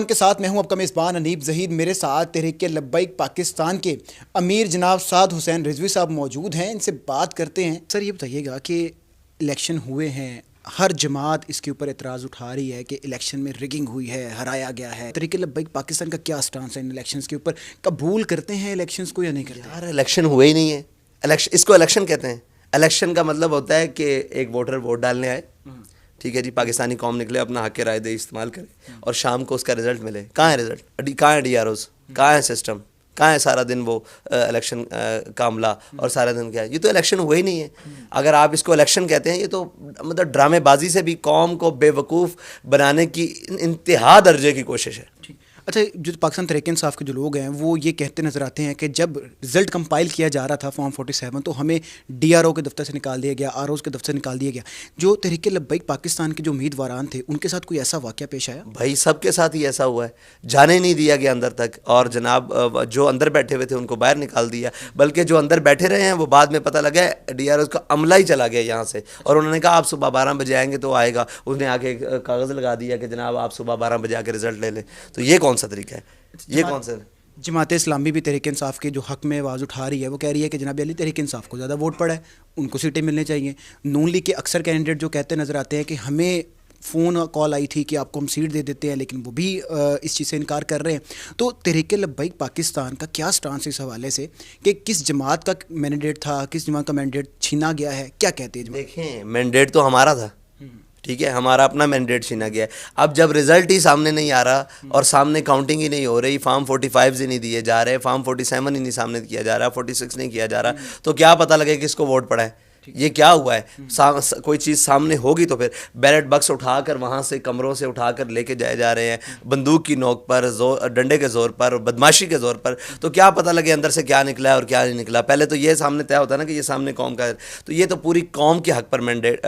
کے ساتھ میں ہوں آپ کا میزبان انیب ظہیر. میرے ساتھ تحریک لبیک پاکستان کے امیر جناب سعد حسین رضوی صاحب موجود ہیں. ان سے بات کرتے ہیں. سر یہ بتائیے گا کہ الیکشن ہوئے ہیں, ہر جماعت اس کے اوپر اعتراض اٹھا رہی ہے کہ الیکشن میں ریگنگ ہوئی ہے, ہرایا گیا ہے. تحریک لبیک پاکستان کا کیا سٹانس ہے ان الیکشنز کے اوپر؟ قبول کرتے ہیں الیکشنز کو یا نہیں کرتے؟ یار الیکشن ہوئے ہی نہیں ہے. اس کو الیکشن کہتے ہیں؟ الیکشن کا مطلب ہوتا ہے کہ ایک ووٹر ووٹ ڈالنے آئے, ٹھیک ہے جی, پاکستانی قوم نکلے, اپنا حق رائے دے استعمال کرے اور شام کو اس کا رزلٹ ملے. کہاں ہے رزلٹ؟ کہاں ہے ڈی آر اوز؟ کہاں ہے سسٹم؟ کہاں ہے سارا دن وہ الیکشن کا عملہ اور سارا دن کیا ہے؟ یہ تو الیکشن ہوئے ہی نہیں ہے. اگر آپ اس کو الیکشن کہتے ہیں, یہ تو مطلب ڈرامے بازی سے بھی قوم کو بے وقوف بنانے کی انتہا درجے کی کوشش ہے. اچھا, جو پاکستان تحریک انصاف کے جو لوگ ہیں وہ یہ کہتے نظر آتے ہیں کہ جب رزلٹ کمپائل کیا جا رہا تھا فارم 47 تو ہمیں ڈی آر او کے دفتر سے نکال دیا گیا, آر اوز کے دفتر سے نکال دیا گیا. جو تحریک لبیک پاکستان کے جو امیدواران تھے ان کے ساتھ کوئی ایسا واقعہ پیش آیا؟ بھائی سب کے ساتھ ہی ایسا ہوا ہے, جانے نہیں دیا گیا اندر تک, اور جناب جو اندر بیٹھے ہوئے تھے ان کو باہر نکال دیا. بلکہ جو اندر بیٹھے رہے ہیں وہ بعد میں پتہ لگا ڈی آر اوز کا عملہ ہی چلا گیا یہاں سے, اور انہوں نے کہا آپ صبح 12 بجے آئیں گے تو آئے گا. اس نے آ کے کاغذ لگا دیا کہ جناب آپ صبح 12 بجے آ کے رزلٹ لے لیں. تو یہ کون سا طریقہ ہے؟ یہ کون سا؟ جماعت اسلامی بھی تحریک انصاف کے جو حق میں آواز اٹھا رہی ہے, وہ کہہ رہی ہے کہ جناب علی تحریک انصاف کو زیادہ ووٹ پڑا ہے, ان کو سیٹیں ملنے چاہیے. نون لیگ کے اکثر کینڈیڈیٹ جو کہتے نظر آتے ہیں کہ ہمیں فون کال آئی تھی کہ آپ کو ہم سیٹ دے دیتے ہیں, لیکن وہ بھی اس چیز سے انکار کر رہے ہیں. تو تحریک لبیک پاکستان کا کیا سٹانس اس حوالے سے کہ کس جماعت کا مینڈیٹ تھا, کس جماعت کا مینڈیٹ چھینا گیا ہے, کیا کہتے ہیں؟ دیکھیں, مینڈیٹ تو ہمارا تھا, ٹھیک ہے, ہمارا اپنا مینڈیٹ چھینا گیا ہے. اب جب رزلٹ ہی سامنے نہیں آ رہا اور سامنے کاؤنٹنگ ہی نہیں ہو رہی, فارم 45 ہی نہیں دیے جا رہے, فارم 47 ہی نہیں سامنے کیا جا رہا, 46 نہیں کیا جا رہا, تو کیا پتہ لگے کس کو ووٹ پڑا ہے؟ یہ کیا ہوا ہے؟ کوئی چیز سامنے ہوگی تو پھر بیلٹ بکس اٹھا کر وہاں سے کمروں سے اٹھا کر لے کے جائے جا رہے ہیں بندوق کی نوک پر, ڈنڈے کے زور پر, بدماشی کے زور پر. تو کیا پتہ لگے اندر سے کیا نکلا ہے اور کیا نہیں نکلا؟ پہلے تو یہ سامنے طے ہوتا ہے نا کہ یہ سامنے قوم کا ہے. تو یہ تو پوری قوم کے حق پر مینڈیٹ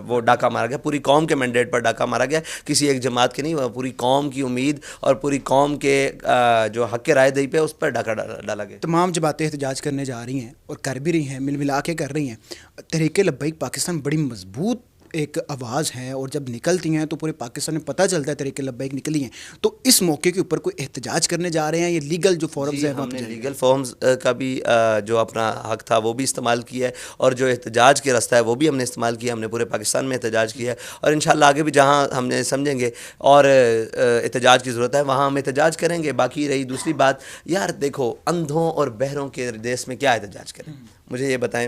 وہ ڈاکہ مارا گیا, پوری قوم کے مینڈیٹ پر ڈاکہ مارا گیا, کسی ایک جماعت کے نہیں. پوری قوم کی امید اور پوری قوم کے جو حق رائے دہی پہ اس پر ڈاکہ ڈالا گیا. تمام جماعتیں احتجاج کرنے جا رہی ہیں اور کر بھی رہی ہیں, مل ملا کے کر رہی ہیں. تحریک لبیک پاکستان بڑی مضبوط ایک آواز ہے, اور جب نکلتی ہیں تو پورے پاکستان میں پتہ چلتا ہے تحریک لبیک نکلی ہیں. تو اس موقع کے اوپر کوئی احتجاج کرنے جا رہے ہیں, یہ لیگل جو فورمز ہیں ہم نے لیگل فارمز کا بھی جو اپنا حق تھا وہ بھی استعمال کیا ہے, اور جو احتجاج کے راستہ ہے وہ بھی ہم نے استعمال کیا. ہم نے پورے پاکستان میں احتجاج کیا ہے, اور انشاءاللہ آگے بھی جہاں ہم نے سمجھیں گے اور احتجاج کی ضرورت ہے وہاں ہم احتجاج کریں گے. باقی رہی دوسری بات, یار دیکھو اندھوں اور بہروں کے دیس میں کیا احتجاج کریں؟ مجھے یہ بتائیں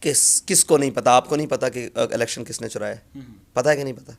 کہ کس کو نہیں پتا؟ آپ کو نہیں پتا کہ الیکشن کس نے چرایا ہے؟ پتہ ہے کہ نہیں پتا؟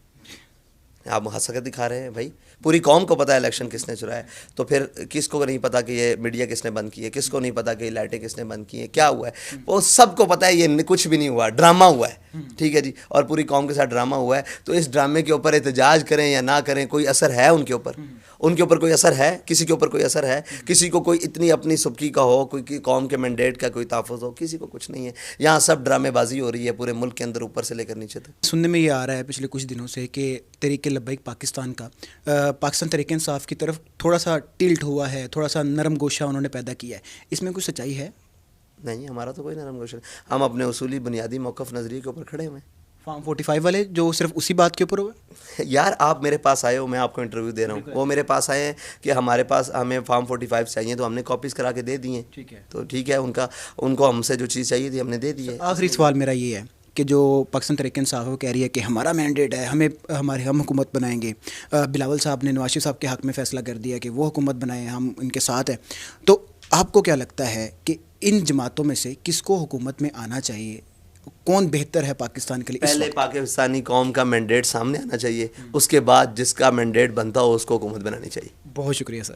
آپ محاسکت دکھا رہے ہیں. بھائی پوری قوم کو پتہ ہے الیکشن کس نے چرایا ہے, تو پھر کس کو نہیں پتا کہ یہ میڈیا کس نے بند کی ہے؟ کس کو نہیں پتا کہ یہ لائٹیں کس نے بند کی ہیں؟ کیا ہوا ہے؟ وہ سب کو پتہ ہے یہ کچھ بھی نہیں ہوا, ڈرامہ ہوا ہے, ٹھیک ہے جی, اور پوری قوم کے ساتھ ڈرامہ ہوا ہے. تو اس ڈرامے کے اوپر احتجاج کریں یا نہ کریں, کوئی اثر ہے ان کے اوپر؟ ان کے اوپر کوئی اثر ہے؟ کسی کے اوپر کوئی اثر ہے؟ کسی کو کوئی اتنی اپنی سبکی کا ہو, کوئی قوم کے مینڈیٹ کا کوئی تحفظ ہو؟ کسی کو کچھ نہیں ہے. یہاں سب ڈرامے بازی ہو رہی ہے پورے ملک کے اندر, اوپر سے لے کر نیچے تک. سننے میں یہ آ رہا ہے پچھلے کچھ دنوں سے کہ تحریک لبیک پاکستان کا پاکستان تحریک انصاف کی طرف تھوڑا سا ٹلٹ ہوا ہے, تھوڑا سا نرم گوشہ انہوں نے پیدا کیا ہے. اس میں کوئی سچائی ہے؟ نہیں, ہمارا تو کوئی نرم گوشہ نہیں. ہم اپنے اصولی بنیادی موقف نظریے کے اوپر کھڑے ہوئے ہیں. فارم 45 والے جو صرف اسی بات کے اوپر ہوئے؟ یار آپ میرے پاس آئے ہو, میں آپ کو انٹرویو دے رہا ہوں, وہ میرے پاس آئے ہیں کہ ہمارے پاس ہمیں فارم 45 چاہیے, تو ہم نے کاپیز کرا کے دے دی ہیں. تو ٹھیک ہے, ان کو ہم سے جو چیز چاہیے تھی ہم نے دے دی ہے. آخری سوال میرا یہ ہے کہ جو پاکستان تحریک انصاف کہہ رہی ہے کہ ہمارا مینڈیٹ ہے, ہم حکومت بنائیں گے. بلاول صاحب نے نواز شریف صاحب کے حق میں فیصلہ کر دیا کہ وہ حکومت بنائیں, ہم ان کے ساتھ ہیں. تو آپ کو کیا لگتا ہے کہ ان جماعتوں میں سے کس کو حکومت میں آنا چاہیے؟ کون بہتر ہے پاکستان کے لیے؟ پہلے پاکستانی قوم کا مینڈیٹ سامنے آنا چاہیے, اس کے بعد جس کا مینڈیٹ بنتا ہو اس کو حکومت بنانی چاہیے. بہت شکریہ سر.